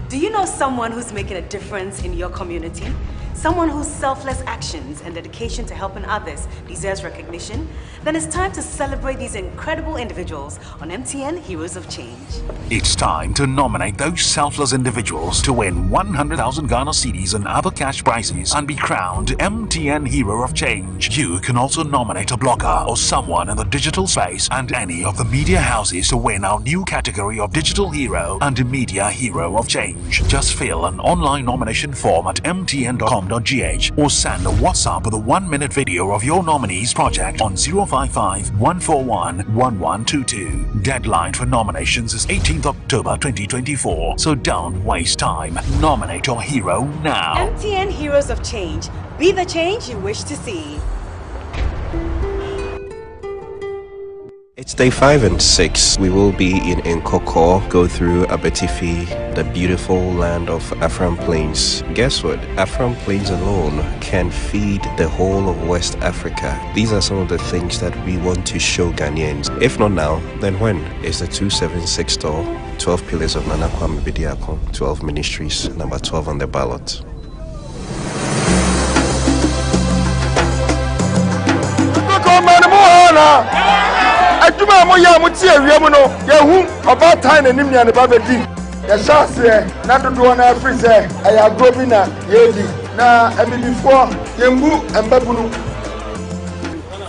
Do you know someone who's making a difference in your community? Someone whose selfless actions and dedication to helping others deserves recognition? Then it's time to celebrate these incredible individuals on MTN Heroes of Change. It's time to nominate those selfless individuals to win 100,000 Ghana cedis and other cash prizes and be crowned MTN Hero of Change. You can also nominate a blogger or someone in the digital space and any of the media houses to win our new category of Digital Hero and Media Hero of Change. Just fill an online nomination form at mtn.com.gh mpk.gh or send a WhatsApp with a 1-minute video of your nominee's project on 055 141 1122. Deadline for nominations is 18th October 2024, so don't waste time. Nominate your hero now. MTN Heroes of Change. Be the change you wish to see. It's day 5 and 6. We will be in Nkoko, go through Abetifi, the beautiful land of Afram Plains. Guess what? Afram Plains alone can feed the whole of West Africa. These are some of the things that we want to show Ghanaians. If not now, then when? It's the 276 store, 12 pillars of Nana Kwame Bediako, 12 ministries, number 12 on the ballot. Adwuma mo ya mo tie wiem no yehu about time enim nya ne ba bedi ya chance na dodo na free say aya grobi na yedi na ebibifo yembu embabunu.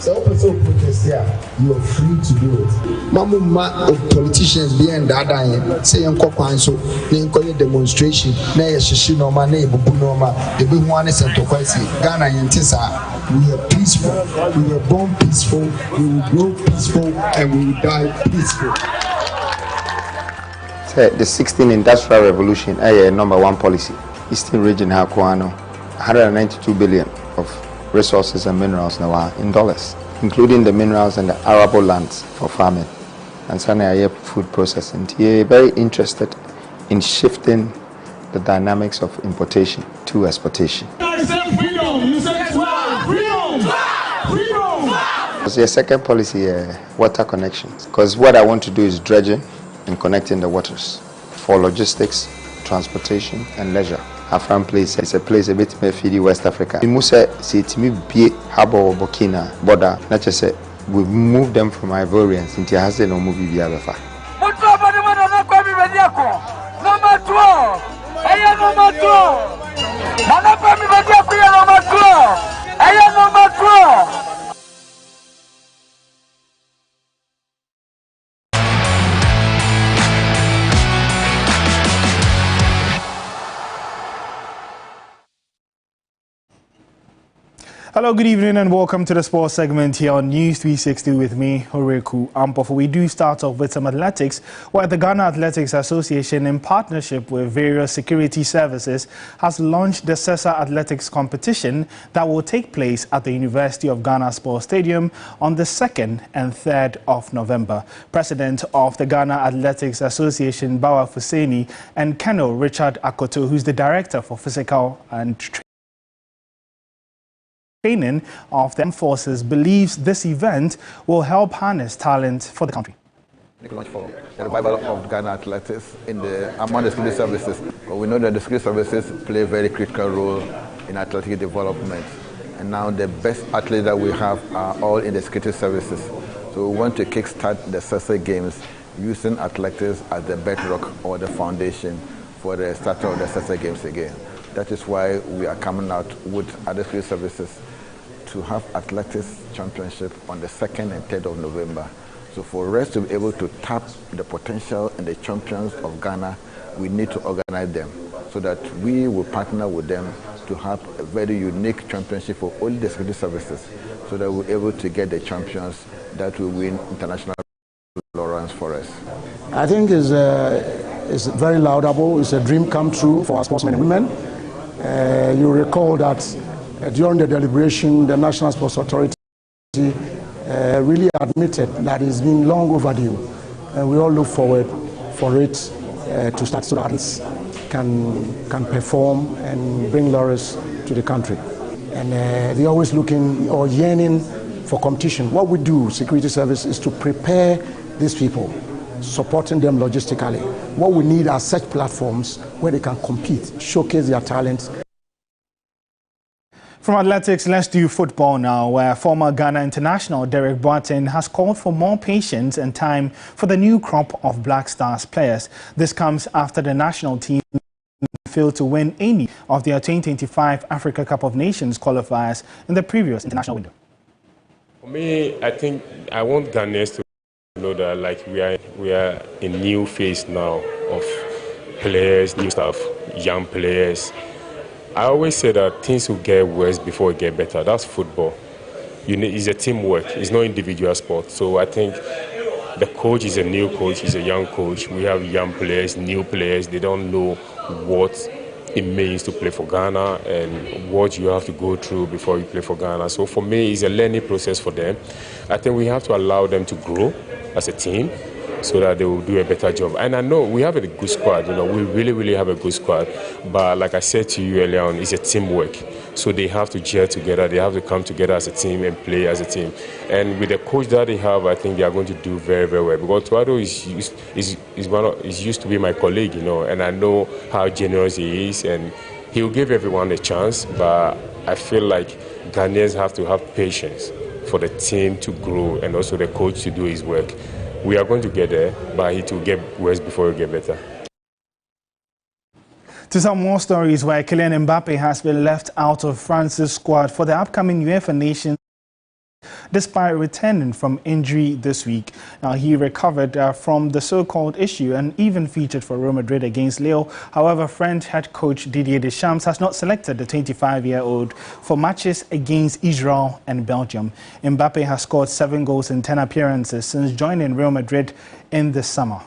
So protest here, you are free to do it. Mamma of politicians behind that say uncle Kwanso, then demonstration, nay shishino ma nay bubunoma, the big one is to Kwasi, Ghana Yentisa. We are peaceful, we were born peaceful, we will grow peaceful, and we will die peaceful. The 16th Industrial Revolution, number 1 policy. Eastern region Hakuano, 192 billion of resources and minerals now in dollars, including the minerals and the arable lands for farming and some food processing. They are very interested in shifting the dynamics of importation to exportation. The second policy, water connections, because what I want to do is dredging and connecting the waters for logistics, transportation and leisure. Afram Place is a place a bit more feedy West Africa. We must say it's me be Harbor or Burkina border. Not just say we move them from Ivorians into Hazen or movie via Befa. Hello, good evening and welcome to the sports segment here on News 360 with me, Horeku Ampof. We do start off with some athletics, where the Ghana Athletics Association, in partnership with various security services, has launched the CESA Athletics competition that will take place at the University of Ghana Sports Stadium on the 2nd and 3rd of November. President of the Ghana Athletics Association, Bawa Fuseni, and Colonel Richard Akoto, who's the Director for Physical and Training of the Armed Forces, believes this event will help harness talent for the country. Thank you much for the revival of Ghana athletics among the security services. We know that the security services play a very critical role in athletic development. And now the best athletes that we have are all in the security services. So we want to kickstart the CESA Games using athletics as the bedrock or the foundation for the start of the CESA Games again. That is why we are coming out with other security services to have athletics championship on the 2nd and 3rd of November. So for us to be able to tap the potential and the champions of Ghana, we need to organize them so that we will partner with them to have a very unique championship for all the security services so that we're able to get the champions that will win international laurels for us. I think it's very laudable. It's a dream come true for our sportsmen and women. You recall that during the deliberation, the National Sports Authority really admitted that it's been long overdue, and we all look forward for it to start so that athletes can perform and bring laurels to the country. And they're always looking or yearning for competition. What we do, security service, is to prepare these people, supporting them logistically. What we need are such platforms where they can compete, showcase their talents. From athletics, let's do football now, where former Ghana international Derek Boateng has called for more patience and time for the new crop of Black Stars players. This comes after the national team failed to win any of their 2025 Africa Cup of Nations qualifiers in the previous international window. For me, I think I want Ghanaians to know that we are in a new phase now of players, new stuff, young players. I always say that things will get worse before it get better. That's football. It's a teamwork. It's not individual sport. So I think the coach is a new coach. He's a young coach. We have young players, new players. They don't know what it means to play for Ghana and what you have to go through before you play for Ghana. So for me, it's a learning process for them. I think we have to allow them to grow as a team so that they will do a better job. And I know we have a good squad. We really have a good squad. But like I said to you earlier on, it's a teamwork. So they have to gel together. They have to come together as a team and play as a team. And with the coach that they have, I think they are going to do very, very well. Because Tuado is used to be my colleague, and I know how generous he is, and he will give everyone a chance. But I feel like Ghanaians have to have patience for the team to grow and also the coach to do his work. We are going to get there, but it will get worse before it get better. To some more stories where Kylian Mbappe has been left out of France's squad for the upcoming UEFA Nations despite returning from injury this week. Now, he recovered from the so-called issue and even featured for Real Madrid against Lille. However, French head coach Didier Deschamps has not selected the 25-year-old for matches against Israel and Belgium. Mbappe has scored 7 goals in 10 appearances since joining Real Madrid in the summer.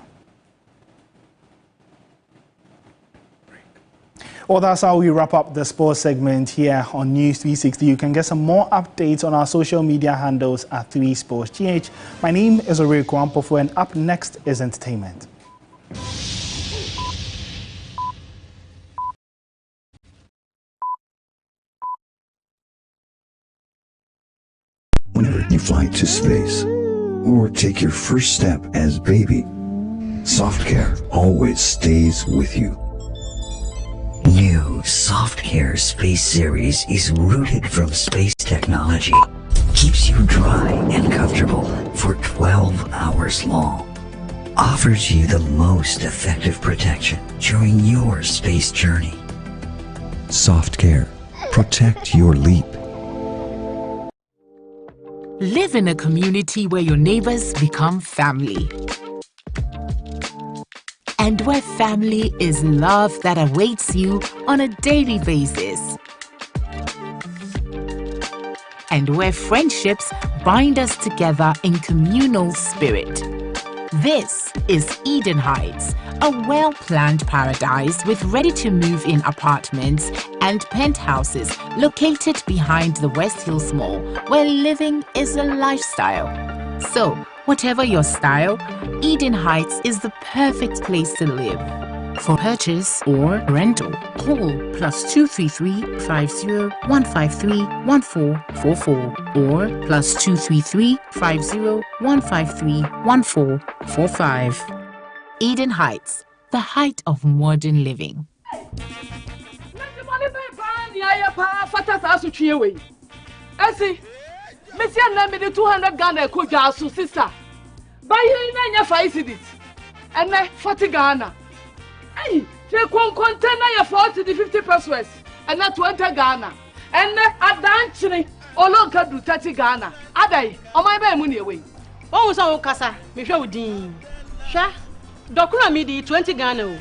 Well, that's how we wrap up the sports segment here on News 360. You can get some more updates on our social media handles at 3sportsgh. My name is Oreku Ampofu, and up next is entertainment. Whenever you fly to space or take your first step as baby, Soft Care always stays with you. New Soft Care Space Series is rooted from space technology. Keeps you dry and comfortable for 12 hours long. Offers you the most effective protection during your space journey. Soft Care. Protect your leap. Live in a community where your neighbors become family. And where family is love that awaits you on a daily basis. And where friendships bind us together in communal spirit. This is Eden Heights, a well-planned paradise with ready-to-move-in apartments and penthouses located behind the West Hills Mall, where living is a lifestyle. So, whatever your style, Eden Heights is the perfect place to live. For purchase or rental, call +233 50 153 1444 or +233 50 153 1445. Eden Heights, the height of modern living. Messi and me the 200 Ghana ko jasu sister. Buy you na 5 cedis. And na 40 Ghana. Hey, they container your 40 to 50 pesos. And na 20 Ghana. And na adanchini olonka do 30 Ghana. Adai, o my be money away. Won so wo kasa, me hwe odin. Hwa, dokura me di 20 Ghana o.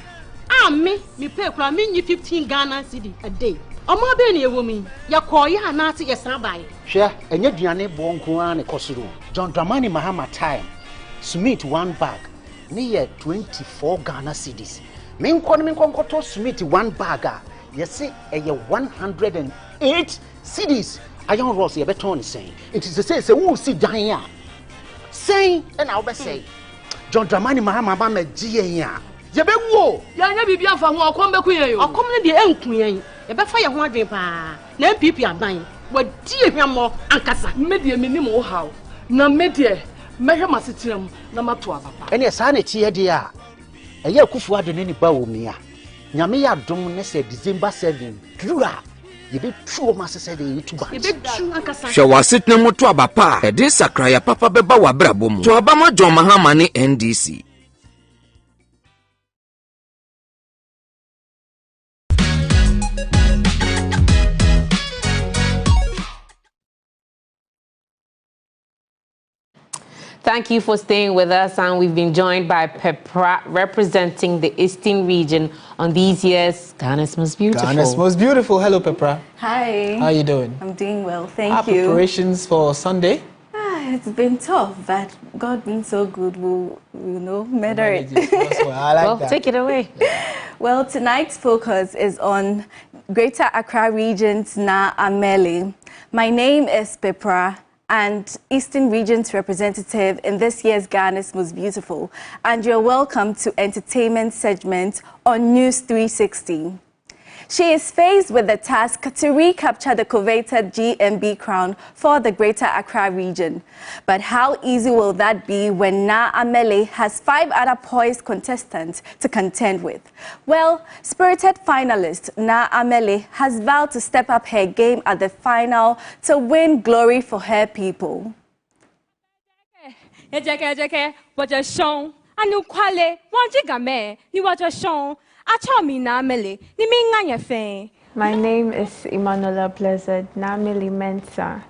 Ah me pay kura me 15 Ghana cedi a day. Omo be na ewo mi, ya koye anate yesan bae. Hwe, enye duane bo nko an ekosoro. John Dramani Mahama time. Smith 1 bag. Ni ye 24 Ghana cedis. Me nko to Smith 1 bag a. Yesi eye 108 cedis. Iron Ross ye beton say. It is to say wo si dan a. Say and I will say. John Dramani Mahama ba me gie a. Ye be wo. Ya nya bibia fa ho okom be kuyen yo. Okom ne de enku yen. Ye be fa ye ho adwen pa. Na MPP aban. Wadi ehwamo ankasa. Me de minim wo haw. Na me de mehwe masetirem na mato ababa. Ene sa na tie de a. Eye akufu ade ne ni ba wo mi a. Nyame ya dom ne se December 7 dura. Ye be tuo masese de YouTube. Ye be tu ankasa. Hwe wasetna moto abapa. E de sakra ya papa beba wa brabo mu. To abama John Mahama ne NDC. Thank you for staying with us, and we've been joined by Pepra representing the Eastern region on these years Ghana's Most Beautiful. Ghana's Most Beautiful. Hello, Pepra. Hi. How are you doing? I'm doing well, thank you. Preparations for Sunday? It's been tough, but God being so good, we'll measure it. I like that. Take it away. Well, tonight's focus is on Greater Accra Region's Na Amele. My name is Pepra, and Eastern Region's representative in this year's Ghana's Most Beautiful. And you're welcome to entertainment segment on News360. She is faced with the task to recapture the coveted GMB crown for the Greater Accra region. But how easy will that be when Na Amele has 5 other poised contestants to contend with? Well, spirited finalist Na Amele has vowed to step up her game at the final to win glory for her people. My name is Imanola Blessed Namili Mensa.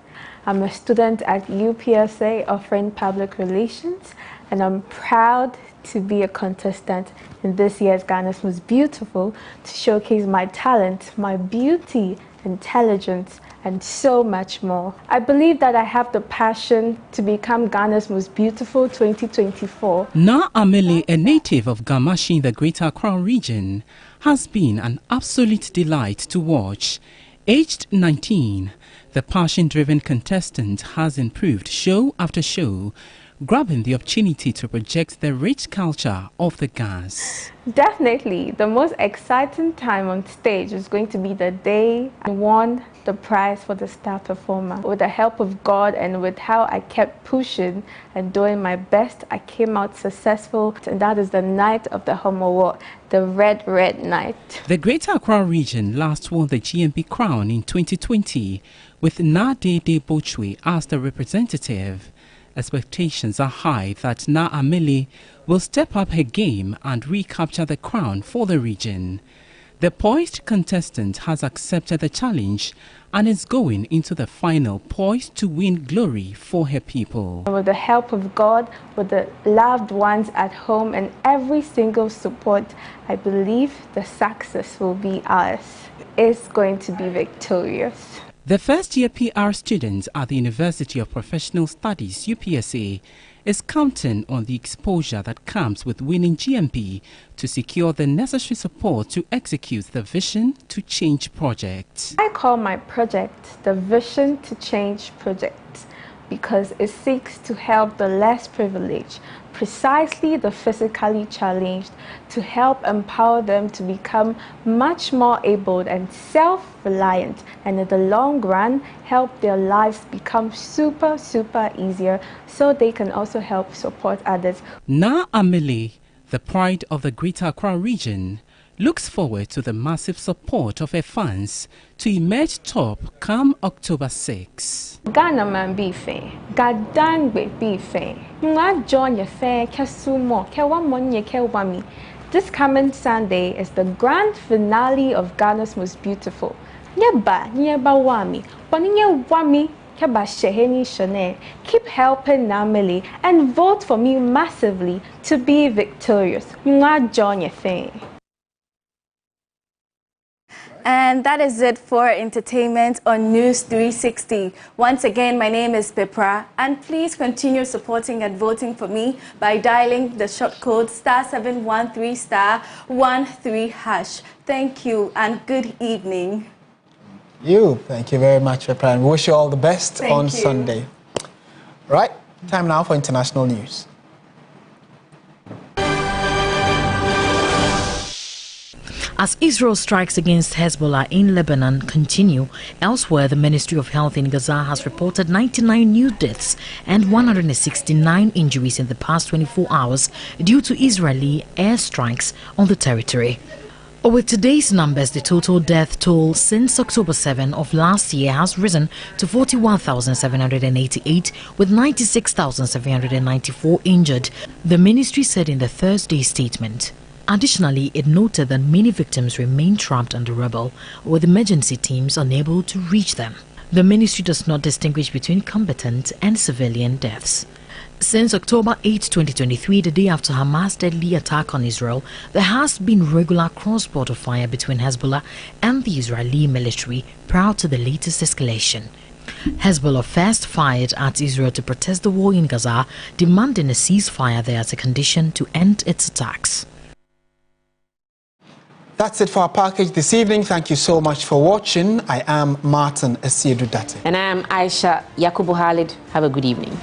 I'm a student at UPSA offering public relations, and I'm proud to be a contestant in this year's Ghana's Most Beautiful to showcase my talent, my beauty, intelligence, and so much more. I believe that I have the passion to become Ghana's Most Beautiful 2024. Na Amele, a native of Gamashi in the Greater Accra region, has been an absolute delight to watch. Aged 19, the passion-driven contestant has improved show after show, grabbing the opportunity to project the rich culture of the Gas. Definitely, the most exciting time on stage is going to be the day I won the prize for the star performer. With the help of God and with how I kept pushing and doing my best, I came out successful, and that is the night of the Homo, the red night. The Greater Accra region last won the GMB crown in 2020 with Na Dede Bochwe as the representative. Expectations are high that Na Amele will step up her game and recapture the crown for the region. The poised contestant has accepted the challenge and is going into the final poised to win glory for her people. With the help of God, with the loved ones at home and every single support, I believe the success will be ours. It's going to be victorious. The first-year PR student at the University of Professional Studies, UPSA, is counting on the exposure that comes with winning GMB to secure the necessary support to execute the Vision to Change project. I call my project the Vision to Change project because it seeks to help the less privileged, precisely the physically challenged, to help empower them to become much more able and self-reliant, and in the long run help their lives become super easier so they can also help support others. Na Amele, the pride of the Greater Accra region, looks forward to the massive support of her fans to emerge top come October 6. Ghana man be fair, Gadangbe be fair. Nga John ye fair, Kesumo, Kewamonye Kewami. This coming Sunday is the grand finale of Ghana's Most Beautiful. Nyeba wami, Paninye wami. Keep helping Namili and vote for me massively to be victorious. Nga John ye fair. And that is it for entertainment on News360. Once again, my name is Pepra, and please continue supporting and voting for me by dialing the short code *713*13#. Thank you and good evening. Thank you very much, Pepra, and wish you all the best on Sunday. Right, time now for international news. As Israel strikes against Hezbollah in Lebanon continue, elsewhere the Ministry of Health in Gaza has reported 99 new deaths and 169 injuries in the past 24 hours due to Israeli airstrikes on the territory. With today's numbers, the total death toll since October 7 of last year has risen to 41,788, with 96,794 injured, the ministry said in the Thursday statement. Additionally, it noted that many victims remain trapped under rubble, with emergency teams unable to reach them. The ministry does not distinguish between combatant and civilian deaths. Since October 8, 2023, the day after Hamas' deadly attack on Israel, there has been regular cross-border fire between Hezbollah and the Israeli military prior to the latest escalation. Hezbollah first fired at Israel to protest the war in Gaza, demanding a ceasefire there as a condition to end its attacks. That's it for our package this evening. Thank you so much for watching. I am Martin Asiedu Date. And I am Aisha Yakubu Khalid. Have a good evening.